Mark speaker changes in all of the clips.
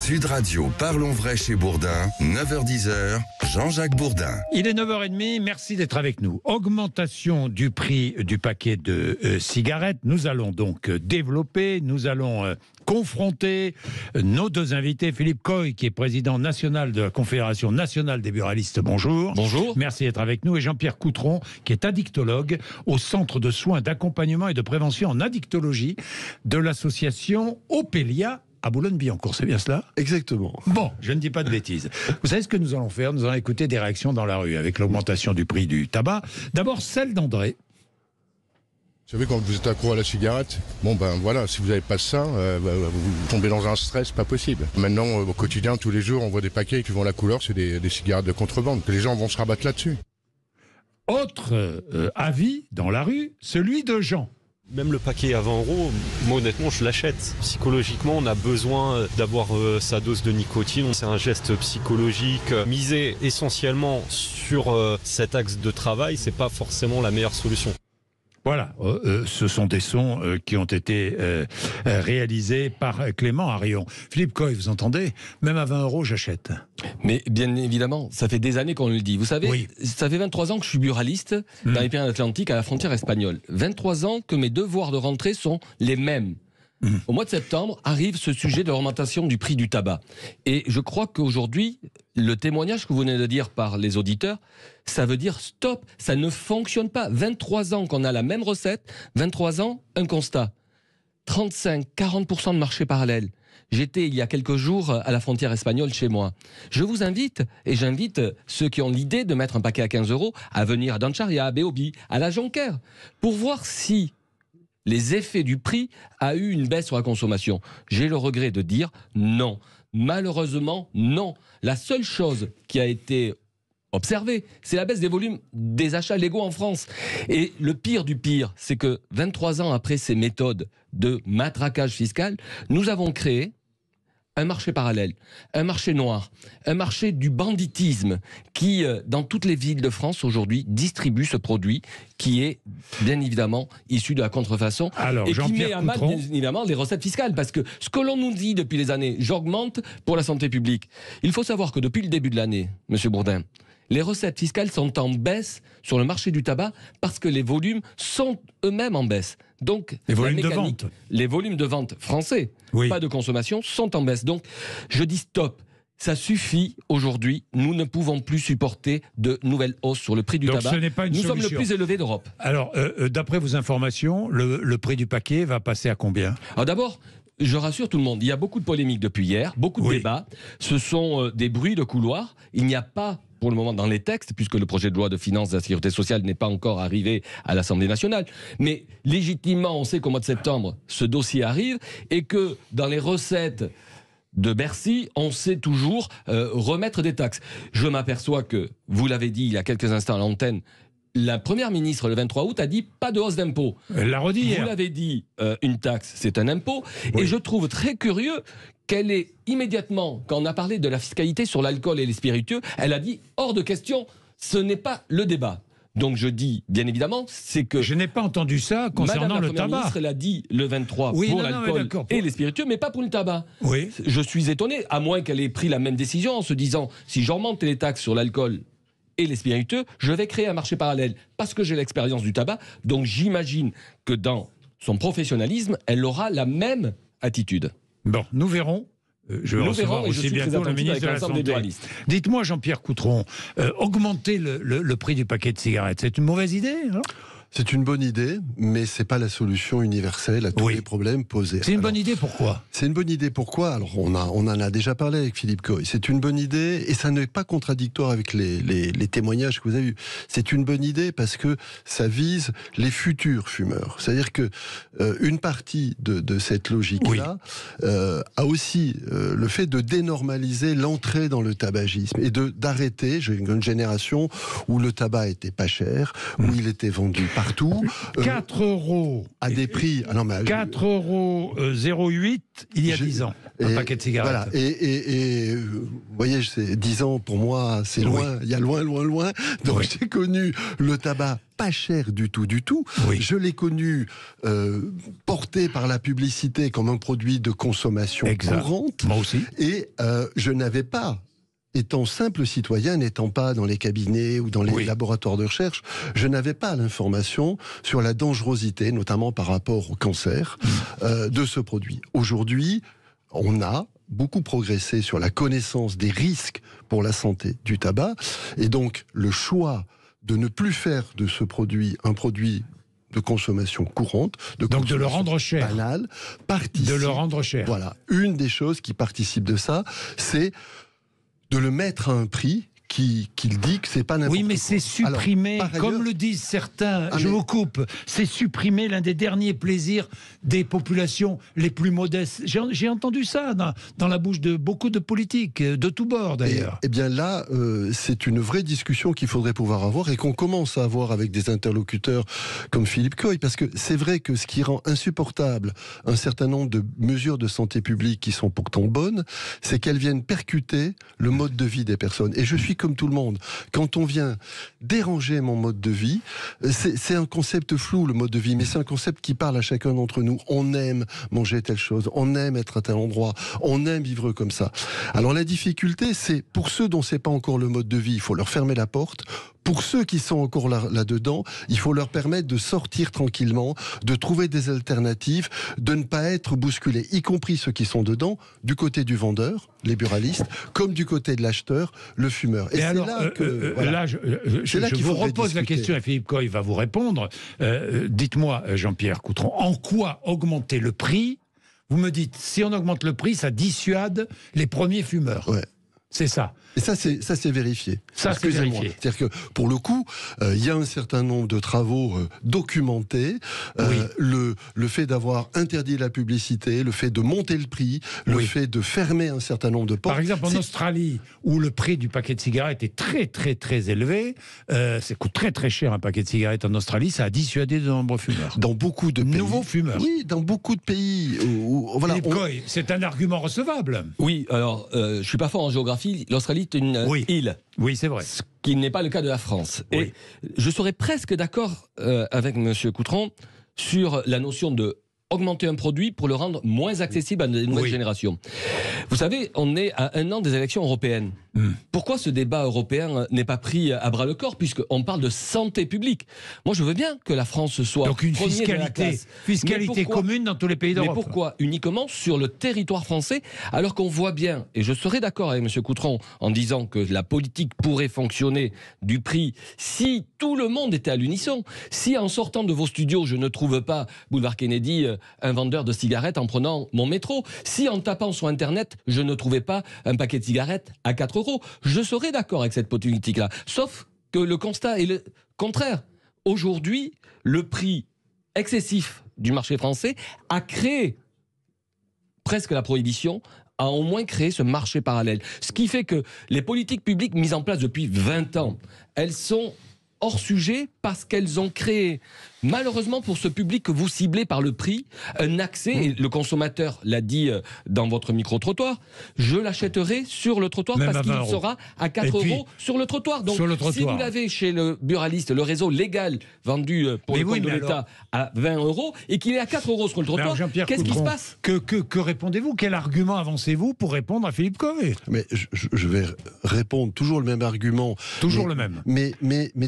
Speaker 1: Sud Radio, parlons vrai chez Bourdin, 9h-10h, Jean-Jacques Bourdin.
Speaker 2: Il est 9h30, merci d'être avec nous. Augmentation du prix du paquet de cigarettes. Nous allons donc développer, nous allons confronter nos deux invités. Philippe Coy, qui est président national de la Confédération nationale des buralistes. Bonjour.
Speaker 3: Bonjour.
Speaker 2: Merci d'être avec nous. Et Jean-Pierre Coutron, qui est addictologue au Centre de soins d'accompagnement et de prévention en addictologie de l'association Opélia à Boulogne-Billancourt. C'est bien cela ?
Speaker 4: Exactement.
Speaker 2: Bon, je ne dis pas de bêtises. Vous savez ce que nous allons faire ? Nous allons écouter des réactions dans la rue avec l'augmentation du prix du tabac. D'abord, celle d'André.
Speaker 5: Vous savez, quand vous êtes accro à la cigarette, bon ben voilà, si vous n'avez pas ça, vous tombez dans un stress pas possible. Maintenant, au quotidien, tous les jours, on voit des paquets qui vont la couleur, c'est des cigarettes de contrebande. Les gens vont se rabattre là-dessus.
Speaker 2: Autre avis dans la rue, celui de Jean.
Speaker 3: Même le paquet à 20 €, moi honnêtement je l'achète. Psychologiquement on a besoin d'avoir sa dose de nicotine. C'est un geste psychologique. Miser essentiellement sur cet axe de travail, c'est pas forcément la meilleure solution.
Speaker 2: Voilà, ce sont des sons qui ont été réalisés par Clément Harion. Philippe Coy, vous entendez ? Même à 20 €, j'achète.
Speaker 6: Mais bien évidemment, ça fait des années qu'on le dit. Vous savez,
Speaker 2: oui. Ça
Speaker 6: fait 23 ans que je suis buraliste dans les Pyrénées-Atlantiques à la frontière espagnole. 23 ans que mes devoirs de rentrée sont les mêmes. Au mois de septembre arrive ce sujet de l'augmentation du prix du tabac. Et je crois qu'aujourd'hui, le témoignage que vous venez de dire par les auditeurs, ça veut dire stop, ça ne fonctionne pas. 23 ans qu'on a la même recette, 23 ans, un constat. 35-40% de marché parallèle. J'étais il y a quelques jours à la frontière espagnole chez moi. Je vous invite, et j'invite ceux qui ont l'idée de mettre un paquet à 15 € à venir à Dancharia, à Béobi, à la Jonquère, pour voir si les effets du prix a eu une baisse sur la consommation. J'ai le regret de dire non. Malheureusement, non. La seule chose qui a été observée, c'est la baisse des volumes des achats légaux en France. Et le pire du pire, c'est que 23 ans après ces méthodes de matraquage fiscal, nous avons créé un marché parallèle, un marché noir, un marché du banditisme qui, dans toutes les villes de France aujourd'hui, distribue ce produit qui est bien évidemment issu de la contrefaçon.
Speaker 2: Alors,
Speaker 6: et qui met à mal bien évidemment les recettes fiscales. Parce que ce que l'on nous dit depuis les années, j'augmente pour la santé publique. Il faut savoir que depuis le début de l'année, Monsieur Bourdin, les recettes fiscales sont en baisse sur le marché du tabac parce que les volumes sont eux-mêmes en baisse. Donc,
Speaker 2: les volumes de vente.
Speaker 6: Les volumes de vente français,
Speaker 2: oui.
Speaker 6: Pas de consommation, sont en baisse. Donc, je dis stop. Ça suffit aujourd'hui. Nous ne pouvons plus supporter de nouvelles hausses sur le prix du tabac.
Speaker 2: Ce n'est pas une
Speaker 6: Nous
Speaker 2: solution.
Speaker 6: sommes le plus élevé d'Europe.
Speaker 2: Alors, d'après vos informations, le prix du paquet va passer à combien ?
Speaker 6: Alors d'abord, je rassure tout le monde. Il y a beaucoup de polémiques depuis hier, beaucoup de débats. Ce sont des bruits de couloir. Il n'y a pas pour le moment dans les textes, puisque le projet de loi de finances de la sécurité sociale n'est pas encore arrivé à l'Assemblée nationale. Mais légitimement, on sait qu'au mois de septembre, ce dossier arrive et que dans les recettes de Bercy, on sait toujours remettre des taxes. Je m'aperçois que, vous l'avez dit il y a quelques instants à l'antenne, la première ministre, le 23 août, a dit pas de hausse d'impôt.
Speaker 2: Elle l'a redit hier.
Speaker 6: Vous l'avez dit, une taxe, c'est un impôt.
Speaker 2: Oui.
Speaker 6: Et je trouve très curieux qu'elle ait immédiatement, quand on a parlé de la fiscalité sur l'alcool et les spiritueux, elle a dit hors de question, ce n'est pas le débat. Donc je dis, bien évidemment, c'est que...
Speaker 2: Je n'ai pas entendu ça concernant le tabac.
Speaker 6: Madame la Première ministre, elle a dit le 23 pour l'alcool et les spiritueux, mais pas pour le tabac.
Speaker 2: Oui.
Speaker 6: Je suis étonné, à moins qu'elle ait pris la même décision en se disant, si j'augmente les taxes sur l'alcool et les spiritueux, je vais créer un marché parallèle, parce que j'ai l'expérience du tabac. Donc j'imagine que dans son professionnalisme, elle aura la même attitude.
Speaker 2: Bon, nous verrons. Je vais recevoir aussi bientôt le ministre de la Santé. Dites-moi, Jean-Pierre Coutron, augmenter le prix du paquet de cigarettes, c'est une mauvaise idée, hein ?
Speaker 4: C'est une bonne idée, mais c'est pas la solution universelle à tous les problèmes posés.
Speaker 2: C'est une bonne idée, pourquoi ?
Speaker 4: C'est une bonne idée, pourquoi ? Alors, on en a déjà parlé avec Philippe Coy. C'est une bonne idée, et ça n'est pas contradictoire avec les témoignages que vous avez eus. C'est une bonne idée parce que ça vise les futurs fumeurs. C'est-à-dire que une partie de cette logique-là a aussi le fait de dénormaliser l'entrée dans le tabagisme et d'arrêter. J'ai une génération où le tabac était pas cher, où il était vendu partout.
Speaker 2: 4 euros.
Speaker 4: À des prix.
Speaker 2: 4 euros 0,8 il y a 10 ans, un paquet de cigarettes.
Speaker 4: Voilà. Et vous voyez, 10 ans pour moi, c'est loin.
Speaker 2: Oui.
Speaker 4: Il y a loin. Donc j'ai connu le tabac pas cher du tout.
Speaker 2: Oui.
Speaker 4: Je l'ai connu porté par la publicité comme un produit de consommation courante.
Speaker 2: Moi aussi.
Speaker 4: Et je n'avais pas, étant simple citoyen, n'étant pas dans les cabinets ou dans les laboratoires de recherche, je n'avais pas l'information sur la dangerosité, notamment par rapport au cancer, de ce produit. Aujourd'hui, on a beaucoup progressé sur la connaissance des risques pour la santé du tabac, et donc le choix de ne plus faire de ce produit un produit de consommation courante,
Speaker 2: donc de le rendre cher,
Speaker 4: banal, participe,
Speaker 2: de le rendre cher.
Speaker 4: Voilà, une des choses qui participe de ça, c'est de le mettre à un prix qu'il dit que c'est pas n'importe quoi.
Speaker 2: Oui, mais c'est supprimer, comme le disent certains, je vous coupe, c'est supprimer l'un des derniers plaisirs des populations les plus modestes. J'ai entendu ça dans la bouche de beaucoup de politiques, de tous bords d'ailleurs.
Speaker 4: Eh bien là, c'est une vraie discussion qu'il faudrait pouvoir avoir et qu'on commence à avoir avec des interlocuteurs comme Philippe Coy, parce que c'est vrai que ce qui rend insupportable un certain nombre de mesures de santé publique qui sont pourtant bonnes, c'est qu'elles viennent percuter le mode de vie des personnes. Et je suis comme tout le monde. Quand on vient déranger mon mode de vie, c'est un concept flou, le mode de vie, mais c'est un concept qui parle à chacun d'entre nous. On aime manger telle chose, on aime être à tel endroit, on aime vivre comme ça. Alors la difficulté, c'est pour ceux dont c'est pas encore le mode de vie, il faut leur fermer la porte. Pour ceux qui sont encore là-dedans, il faut leur permettre de sortir tranquillement, de trouver des alternatives, de ne pas être bousculés, y compris ceux qui sont dedans, du côté du vendeur, les buralistes, comme du côté de l'acheteur, le fumeur. Et
Speaker 2: alors, là que je vous repose la question et Philippe Coy va vous répondre. Dites-moi, Jean-Pierre Coutron, en quoi augmenter le prix? Vous me dites, si on augmente le prix, ça dissuade les premiers fumeurs. Ouais. C'est ça.
Speaker 4: Et ça, c'est vérifié.
Speaker 2: Ça, c'est vérifié.
Speaker 4: C'est-à-dire que, pour le coup, il y a un certain nombre de travaux documentés. Le fait d'avoir interdit la publicité, le fait de monter le prix, le fait de fermer un certain nombre de portes.
Speaker 2: Par exemple, en Australie, où le prix du paquet de cigarettes est très, très, très élevé, ça coûte très, très cher un paquet de cigarettes en Australie, ça a dissuadé de nombreux fumeurs.
Speaker 4: Dans beaucoup de pays.
Speaker 2: Nouveaux fumeurs.
Speaker 4: Oui, dans beaucoup de pays.
Speaker 2: Voilà, Coy, c'est un argument recevable.
Speaker 6: Oui, alors, je suis pas fort en géographie. L'Australie est une île.
Speaker 2: Oui, c'est vrai.
Speaker 6: Ce qui n'est pas le cas de la France.
Speaker 2: Oui.
Speaker 6: Et je serais presque d'accord avec M. Coutron sur la notion de augmenter un produit pour le rendre moins accessible à de nouvelles générations. Vous savez, on est à 1 an des élections européennes. Pourquoi ce débat européen n'est pas pris à bras-le-corps, puisqu'on parle de santé publique? Moi, je veux bien que la France soit
Speaker 2: donc une
Speaker 6: premier de la classe.
Speaker 2: fiscalité commune dans tous les pays d'Europe.
Speaker 6: Mais pourquoi uniquement sur le territoire français, alors qu'on voit bien, et je serais d'accord avec M. Coutron en disant que la politique pourrait fonctionner du prix si tout le monde était à l'unisson. Si en sortant de vos studios, je ne trouve pas, boulevard Kennedy, un vendeur de cigarettes en prenant mon métro. Si en tapant sur Internet, je ne trouvais pas un paquet de cigarettes à 4 euros. Je serais d'accord avec cette politique-là. Sauf que le constat est le contraire. Aujourd'hui, le prix excessif du marché français a créé presque la prohibition, a au moins créé ce marché parallèle. Ce qui fait que les politiques publiques mises en place depuis 20 ans, elles sont hors sujet parce qu'elles ont créé, malheureusement pour ce public que vous ciblez par le prix, un accès, et le consommateur l'a dit dans votre micro-trottoir, je l'achèterai sur le trottoir parce qu'il sera à 4 euros sur le trottoir. Donc si vous l'avez chez le buraliste, le réseau légal vendu pour le compte de l'État à 20 euros et qu'il est à 4 euros sur le trottoir, qu'est-ce qui se passe?
Speaker 2: Que répondez-vous? Quel argument avancez-vous pour répondre à Philippe Coy?
Speaker 4: Mais je vais répondre toujours le même argument.
Speaker 2: Toujours le même.
Speaker 4: Mais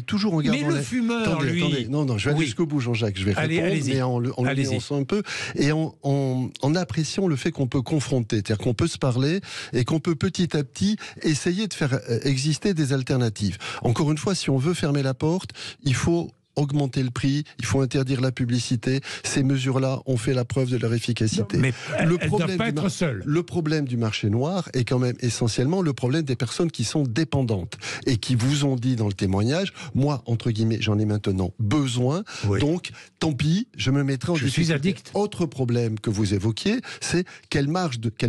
Speaker 4: toujours en gardant...
Speaker 2: Mais le fumeur,
Speaker 4: attendez, non, je vais aller jusqu'au bout, Jean-Jacques. Je vais répondre, mais en le nuançant un peu et en appréciant le fait qu'on peut confronter, c'est-à-dire qu'on peut se parler et qu'on peut petit à petit essayer de faire exister des alternatives. Encore une fois, si on veut fermer la porte, il faut augmenter le prix, il faut interdire la publicité. Ces mesures-là ont fait la preuve de leur efficacité.
Speaker 2: Mais le problème pas être seul.
Speaker 4: Le problème du marché noir est quand même essentiellement le problème des personnes qui sont dépendantes et qui vous ont dit dans le témoignage, moi, entre guillemets, j'en ai maintenant besoin, donc tant pis, je me mettrai en difficulté. Je suis addict. Autre problème que vous évoquiez, c'est quel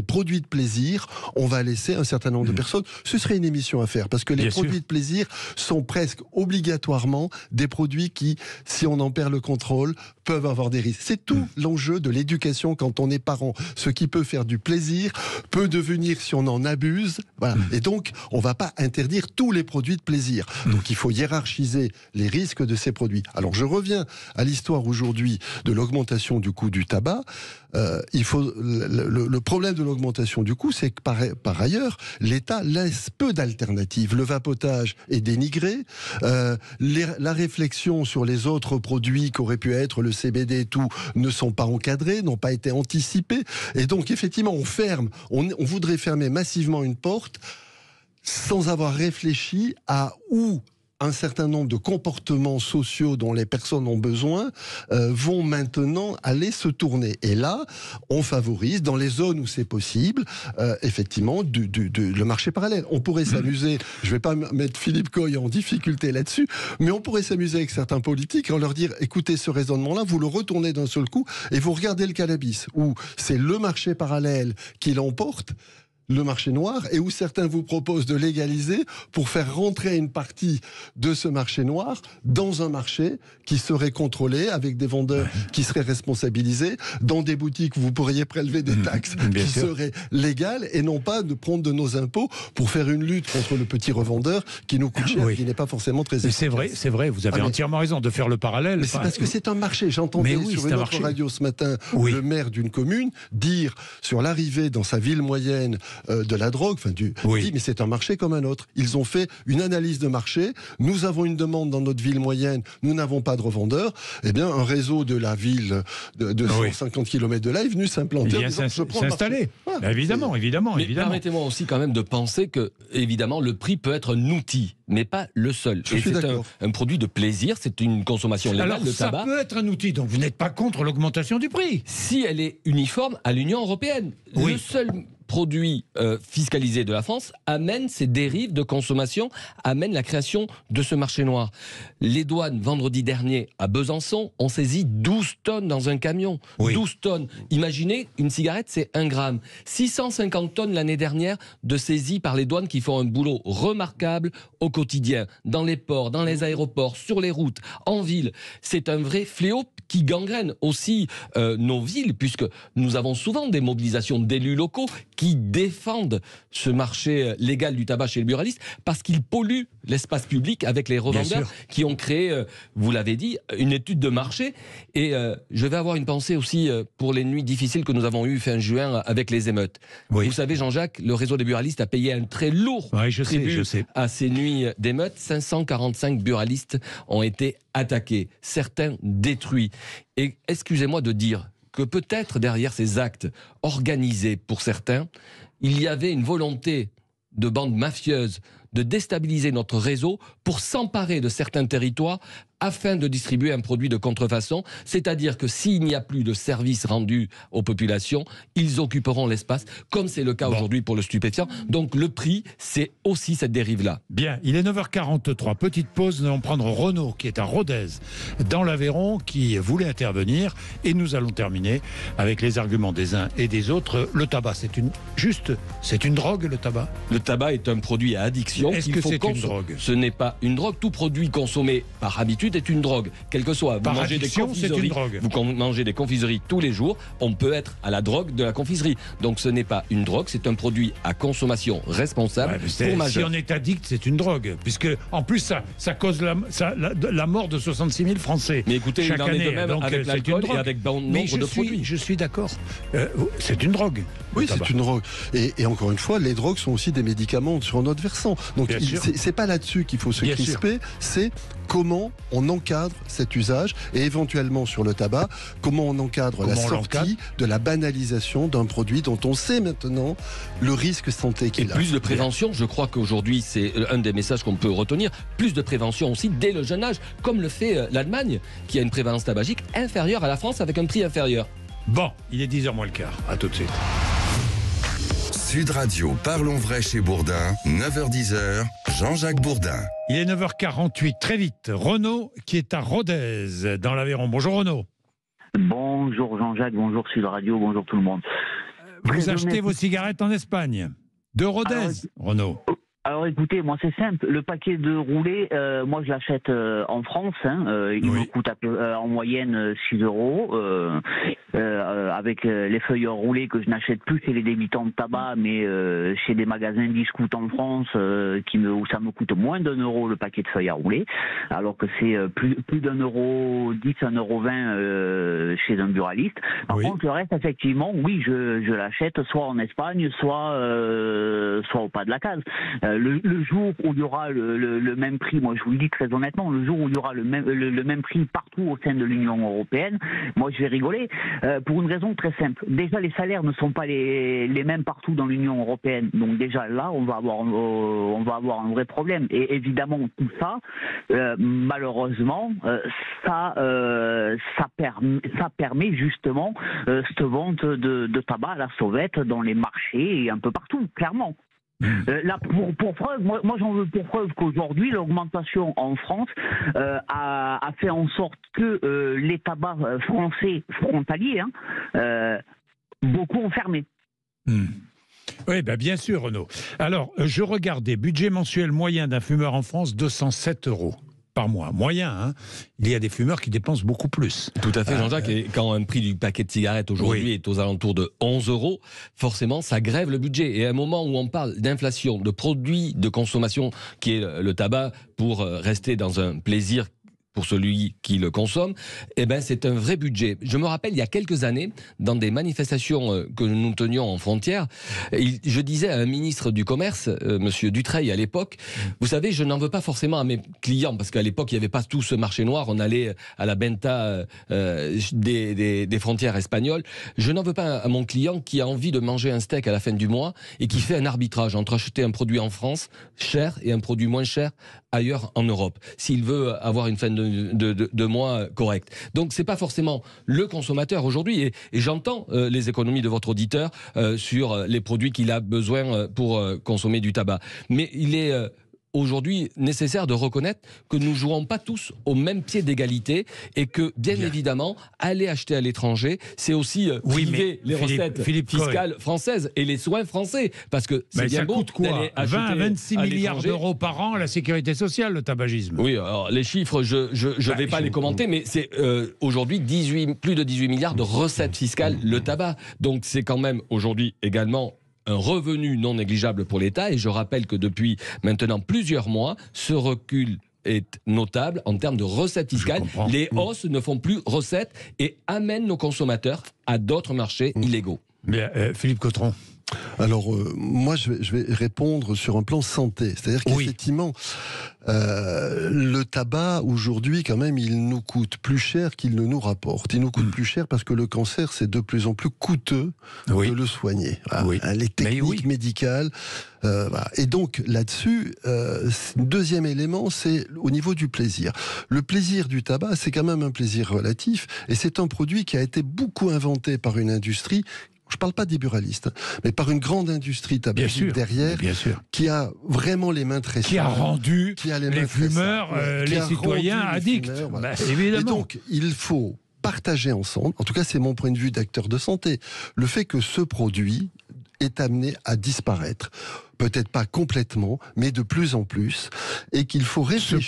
Speaker 4: produit de plaisir on va laisser un certain nombre de personnes. Ce serait une émission à faire, parce que les produits de plaisir sont presque obligatoirement des produits qui, si on en perd le contrôle, peuvent avoir des risques. C'est tout l'enjeu de l'éducation quand on est parent. Ce qui peut faire du plaisir peut devenir, si on en abuse, voilà. Et donc, on ne va pas interdire tous les produits de plaisir. Donc, il faut hiérarchiser les risques de ces produits. Alors, je reviens à l'histoire aujourd'hui de l'augmentation du coût du tabac. Le problème de l'augmentation du coût, c'est que par ailleurs, l'État laisse peu d'alternatives. Le vapotage est dénigré. La réflexion sur les autres produits qu'aurait pu être le CBD et tout ne sont pas encadrés, n'ont pas été anticipés. Et donc, effectivement, on voudrait fermer massivement une porte sans avoir réfléchi à où un certain nombre de comportements sociaux dont les personnes ont besoin vont maintenant aller se tourner. Et là, on favorise, dans les zones où c'est possible, effectivement, le marché parallèle. On pourrait s'amuser, je ne vais pas mettre Philippe Coy en difficulté là-dessus, mais on pourrait s'amuser avec certains politiques en leur dire, écoutez, ce raisonnement-là, vous le retournez d'un seul coup et vous regardez le cannabis, où c'est le marché parallèle qui l'emporte, le marché noir, et où certains vous proposent de légaliser pour faire rentrer une partie de ce marché noir dans un marché qui serait contrôlé, avec des vendeurs qui seraient responsabilisés, dans des boutiques où vous pourriez prélever des taxes qui seraient légales, et non pas de prendre de nos impôts pour faire une lutte contre le petit revendeur qui nous coûte cher, qui n'est pas forcément très efficace.
Speaker 2: C'est vrai, vous avez entièrement raison de faire le parallèle.
Speaker 4: Mais c'est parce que c'est un marché. J'entendais sur une autre radio ce matin le maire d'une commune dire sur l'arrivée dans sa ville moyenne de la drogue, dit, mais c'est un marché comme un autre. Ils ont fait une analyse de marché. Nous avons une demande dans notre ville moyenne. Nous n'avons pas de revendeurs. Eh bien, un réseau de la ville de 150 km de là est venu s'implanter.
Speaker 2: Il vient s'installer. Évidemment.
Speaker 6: Permettez-moi aussi quand même de penser que, évidemment, le prix peut être un outil, mais pas le seul.
Speaker 4: Je suis d'accord.
Speaker 6: Un produit de plaisir, c'est une consommation légale de tabac.
Speaker 2: Ça peut être un outil, donc vous n'êtes pas contre l'augmentation du prix.
Speaker 6: Si elle est uniforme à l'Union européenne. Le seul produit fiscalisé de la France amène ces dérives de consommation, amène la création de ce marché noir. Les douanes, vendredi dernier, à Besançon, ont saisi 12 tonnes dans un camion. 12 tonnes. Imaginez, une cigarette, c'est 1 gramme. 650 tonnes l'année dernière de saisies par les douanes qui font un boulot remarquable au quotidien, dans les ports, dans les aéroports, sur les routes, en ville. C'est un vrai fléau qui gangrène aussi nos villes, puisque nous avons souvent des mobilisations d'élus locaux qui défendent ce marché légal du tabac chez le buraliste parce qu'il pollue l'espace public avec les revendeurs qui ont créé, vous l'avez dit, une étude de marché. Et je vais avoir une pensée aussi pour les nuits difficiles que nous avons eues fin juin avec les émeutes. Vous savez, Jean-Jacques, le réseau des buralistes a payé un très lourd tribut à ces nuits d'émeutes. 545 buralistes ont été attaqués, certains détruits. Et excusez-moi de dire que peut-être derrière ces actes organisés pour certains, il y avait une volonté de bandes mafieuses de déstabiliser notre réseau pour s'emparer de certains territoires afin de distribuer un produit de contrefaçon. C'est-à-dire que s'il n'y a plus de services rendus aux populations, ils occuperont l'espace, comme c'est le cas aujourd'hui pour le stupéfiant. Donc le prix, c'est aussi cette dérive-là.
Speaker 2: Bien, il est 9h43. Petite pause, nous allons prendre Renaud, qui est à Rodez, dans l'Aveyron, qui voulait intervenir. Et nous allons terminer avec les arguments des uns et des autres. Le tabac, c'est une drogue, le tabac?
Speaker 6: Le tabac est un produit à addiction.
Speaker 2: Est-ce que c'est une drogue?
Speaker 6: Ce n'est pas une drogue. Tout produit consommé par habitude est une drogue. Quel que soit.
Speaker 2: Par addiction, c'est une drogue.
Speaker 6: Vous mangez des confiseries tous les jours, on peut être à la drogue de la confiserie. Donc ce n'est pas une drogue, c'est un produit à consommation responsable. Si
Speaker 2: on est addict, c'est une drogue. Puisque, en plus, ça cause la mort de 66 000 Français.
Speaker 6: Mais écoutez,
Speaker 2: chaque année.
Speaker 6: Il en est de même
Speaker 2: donc,
Speaker 6: avec l'alcool et avec bon nombre de produits.
Speaker 2: Je suis d'accord. C'est une drogue.
Speaker 4: Oui, c'est une drogue. Et encore une fois, les drogues sont aussi des médicaments sur notre versant. Donc c'est pas là-dessus qu'il faut se crisper, c'est comment on encadre cet usage et éventuellement sur le tabac, comment on encadre la sortie de la banalisation d'un produit dont on sait maintenant le risque santé qu'il a.
Speaker 6: Et plus de prévention, je crois qu'aujourd'hui c'est un des messages qu'on peut retenir, plus de prévention aussi dès le jeune âge, comme le fait l'Allemagne, qui a une prévalence tabagique inférieure à la France avec un prix inférieur.
Speaker 2: Bon, il est 10h moins le quart. À tout de suite.
Speaker 1: Sud Radio, parlons vrai chez Bourdin, 9h-10h, Jean-Jacques Bourdin.
Speaker 2: Il est 9h48, très vite. Renaud, qui est à Rodez, dans l'Aveyron. Bonjour Renaud.
Speaker 7: Bonjour Jean-Jacques, bonjour Sud Radio, bonjour tout le monde.
Speaker 2: Vous achetez vos cigarettes en Espagne, de Rodez, Renaud?
Speaker 7: Alors écoutez, moi c'est simple. Le paquet de roulés, moi je l'achète en France. Il me coûte en moyenne 6 €. Avec les feuilles roulées que je n'achète plus chez les débitants de tabac, mais chez des magasins discount en France, où ça me coûte moins d'€1 le paquet de feuilles à rouler, alors que c'est plus d'€1,10, 1,20 € chez un buraliste. Par contre, le reste, effectivement, oui, je l'achète soit en Espagne, soit au pas de la case. Le jour où il y aura le même prix, moi je vous le dis très honnêtement, le jour où il y aura le même prix partout au sein de l'Union européenne, moi je vais rigoler, pour une raison très simple. Déjà, les salaires ne sont pas les mêmes partout dans l'Union européenne, donc déjà là, on va avoir un vrai problème. Et évidemment, tout ça, malheureusement, ça permet justement cette vente de tabac à la sauvette dans les marchés et un peu partout, clairement. Là, pour preuve, moi j'en veux pour preuve qu'aujourd'hui l'augmentation en France a fait en sorte que les tabacs français frontaliers, beaucoup ont fermé.
Speaker 2: Oui, bien sûr, Renaud. Alors, je regardais, budget mensuel moyen d'un fumeur en France, 207 € par mois. Moyen, Il y a des fumeurs qui dépensent beaucoup plus.
Speaker 6: Tout à fait, Jean-Jacques. Et quand un prix du paquet de cigarettes aujourd'hui est aux alentours de 11 €, forcément, ça grève le budget. Et à un moment où on parle d'inflation, de produits de consommation, qui est le tabac, pour rester dans un plaisir pour celui qui le consomme, c'est un vrai budget. Je me rappelle, il y a quelques années, dans des manifestations que nous tenions en frontière, je disais à un ministre du Commerce, monsieur Dutreil à l'époque, vous savez, je n'en veux pas forcément à mes clients, parce qu'à l'époque, il n'y avait pas tout ce marché noir, on allait à la Benta des frontières espagnoles. Je n'en veux pas à mon client qui a envie de manger un steak à la fin du mois et qui fait un arbitrage entre acheter un produit en France cher et un produit moins cher ailleurs en Europe, s'il veut avoir une fin de mois correcte. Donc c'est pas forcément le consommateur aujourd'hui, et j'entends les économies de votre auditeur sur les produits qu'il a besoin pour consommer du tabac. Mais il est aujourd'hui nécessaire de reconnaître que nous ne jouons pas tous au même pied d'égalité, et que, bien évidemment, aller acheter à l'étranger, c'est aussi priver les recettes fiscales françaises et les soins français. Parce que c'est bien beau d'aller acheter
Speaker 2: 20 à 26 milliards d'euros par an la sécurité sociale, le tabagisme.
Speaker 6: Oui, alors les chiffres, je ne vais pas les commenter, mais c'est aujourd'hui plus de 18 milliards de recettes fiscales, le tabac. Donc c'est quand même aujourd'hui également un revenu non négligeable pour l'État, et je rappelle que depuis maintenant plusieurs mois, ce recul est notable en termes de recettes fiscales. Les hausses ne font plus recettes et amènent nos consommateurs à d'autres marchés illégaux.
Speaker 2: Mais Philippe Cotteron.
Speaker 4: Alors, moi, je vais répondre sur un plan santé. C'est-à-dire qu'effectivement, le tabac, aujourd'hui, quand même, il nous coûte plus cher qu'il ne nous rapporte. Il nous coûte plus cher parce que le cancer, c'est de plus en plus coûteux de le soigner. Voilà. Les techniques médicales. Voilà. Et donc, là-dessus, deuxième élément, c'est au niveau du plaisir. Le plaisir du tabac, c'est quand même un plaisir relatif, et c'est un produit qui a été beaucoup inventé par une industrie. Je ne parle pas des buralistes, mais par une grande industrie tabagique derrière, qui a vraiment les mains très sales.
Speaker 2: Qui a rendu les fumeurs, les citoyens addicts. Évidemment.
Speaker 4: Et donc, il faut partager ensemble, en tout cas c'est mon point de vue d'acteur de santé, le fait que ce produit est amené à disparaître. Peut-être pas complètement, mais de plus en plus, et qu'il faut réfléchir...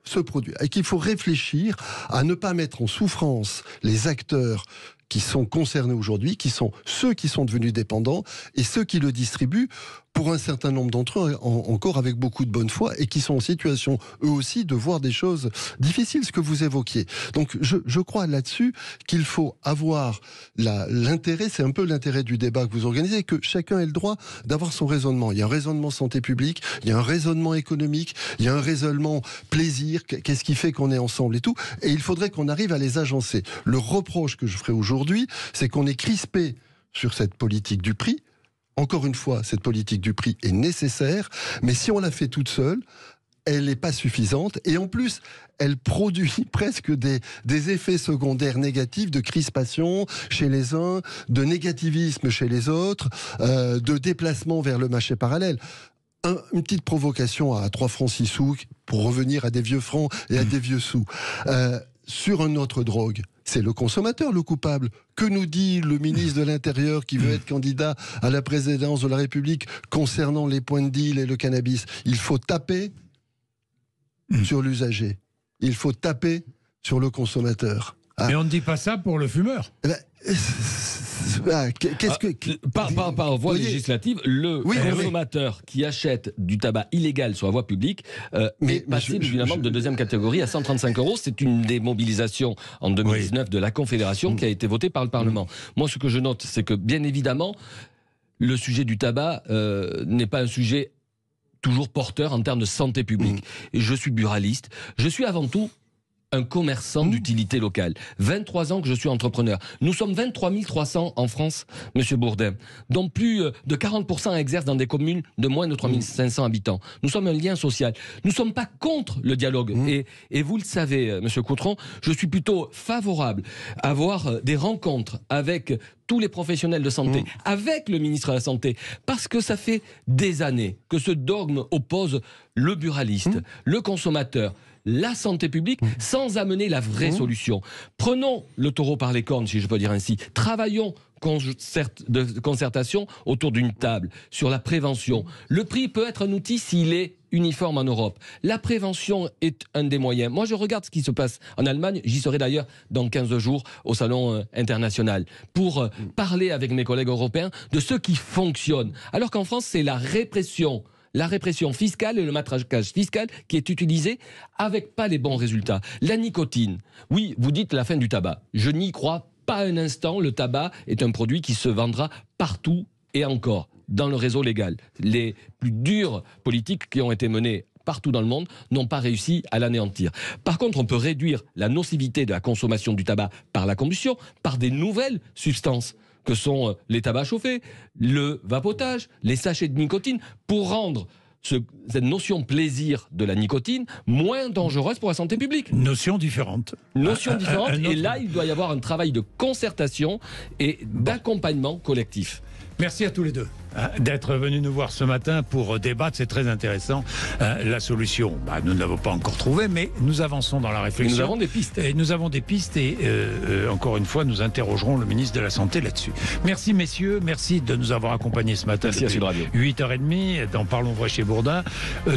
Speaker 4: Ce produit, et qu'il faut réfléchir à ne pas mettre en souffrance les acteurs qui sont concernés aujourd'hui, qui sont ceux qui sont devenus dépendants, et ceux qui le distribuent, pour un certain nombre d'entre eux, encore avec beaucoup de bonne foi, et qui sont en situation, eux aussi, de voir des choses difficiles, ce que vous évoquiez. Donc, je crois là-dessus qu'il faut avoir l'intérêt, c'est un peu l'intérêt du débat que vous organisez, que chacun ait le droit d'avoir son raisonnement. Il y a un raisonnement santé publique, il y a un raisonnement économique, il y a un raisonnement plaisir, qu'est-ce qui fait qu'on est ensemble et tout, et il faudrait qu'on arrive à les agencer. Le reproche que je ferai aujourd'hui, c'est qu'on est crispé sur cette politique du prix. Encore une fois, cette politique du prix est nécessaire, mais si on la fait toute seule, elle n'est pas suffisante, et en plus, elle produit presque des effets secondaires négatifs de crispation chez les uns, de négativisme chez les autres, de déplacement vers le marché parallèle. Une petite provocation à 3 francs 6 sous, pour revenir à des vieux francs et à des vieux sous. Sur une autre drogue, c'est le consommateur le coupable. Que nous dit le ministre de l'Intérieur qui veut être candidat à la présidence de la République concernant les points de deal et le cannabis? Il faut taper sur l'usager. Il faut taper sur le consommateur.
Speaker 2: Mais on ne dit pas ça pour le fumeur.
Speaker 6: Par voie législative, le consommateur qui achète du tabac illégal sur la voie publique est passé d'une amende de deuxième catégorie à 135 €. C'est une des mobilisations en 2019 de la Confédération qui a été votée par le Parlement. Moi, ce que je note, c'est que, bien évidemment, le sujet du tabac n'est pas un sujet toujours porteur en termes de santé publique. Et je suis buraliste. Je suis avant tout un commerçant d'utilité locale. 23 ans que je suis entrepreneur. Nous sommes 23 300 en France, Monsieur Bourdin, dont plus de 40% exercent dans des communes de moins de 3 500 habitants. Nous sommes un lien social. Nous ne sommes pas contre le dialogue. Et vous le savez, Monsieur Coutron, je suis plutôt favorable à avoir des rencontres avec tous les professionnels de santé, avec le ministre de la Santé, parce que ça fait des années que ce dogme oppose le buraliste, le consommateur, la santé publique, sans amener la vraie solution. Prenons le taureau par les cornes, si je peux dire ainsi. Travaillons de concertation autour d'une table sur la prévention. Le prix peut être un outil s'il est uniforme en Europe. La prévention est un des moyens. Moi, je regarde ce qui se passe en Allemagne. J'y serai d'ailleurs dans 15 jours au Salon international pour parler avec mes collègues européens de ce qui fonctionne. Alors qu'en France, c'est la répression fiscale et le matraquage fiscal qui est utilisé avec pas les bons résultats. La nicotine. Oui, vous dites la fin du tabac. Je n'y crois pas un instant. Le tabac est un produit qui se vendra partout et encore dans le réseau légal. Les plus dures politiques qui ont été menées partout dans le monde n'ont pas réussi à l'anéantir. Par contre, on peut réduire la nocivité de la consommation du tabac par la combustion, par des nouvelles substances que sont les tabacs chauffés, le vapotage, les sachets de nicotine, pour rendre cette notion plaisir de la nicotine moins dangereuse pour la santé publique.
Speaker 2: Notion différente.
Speaker 6: Et là, il doit y avoir un travail de concertation et d'accompagnement collectif.
Speaker 2: Merci à tous les deux d'être venus nous voir ce matin pour débattre, c'est très intéressant. La solution, nous ne l'avons pas encore trouvée, mais nous avançons dans la réflexion.
Speaker 6: Nous avons des pistes.
Speaker 2: Et encore une fois, nous interrogerons le ministre de la Santé là-dessus. Merci messieurs, merci de nous avoir accompagnés ce matin.
Speaker 6: Merci à Sud Radio.
Speaker 2: 8h30 dans Parlons Vrai chez Bourdin.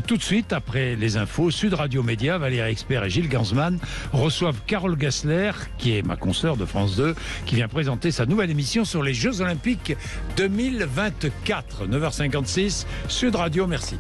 Speaker 2: Tout de suite, après les infos, Sud Radio Média, Valérie Expert et Gilles Gansman reçoivent Carole Gassler, qui est ma consoeur de France 2, qui vient présenter sa nouvelle émission sur les Jeux Olympiques 2024. 9h56, Sud Radio, merci.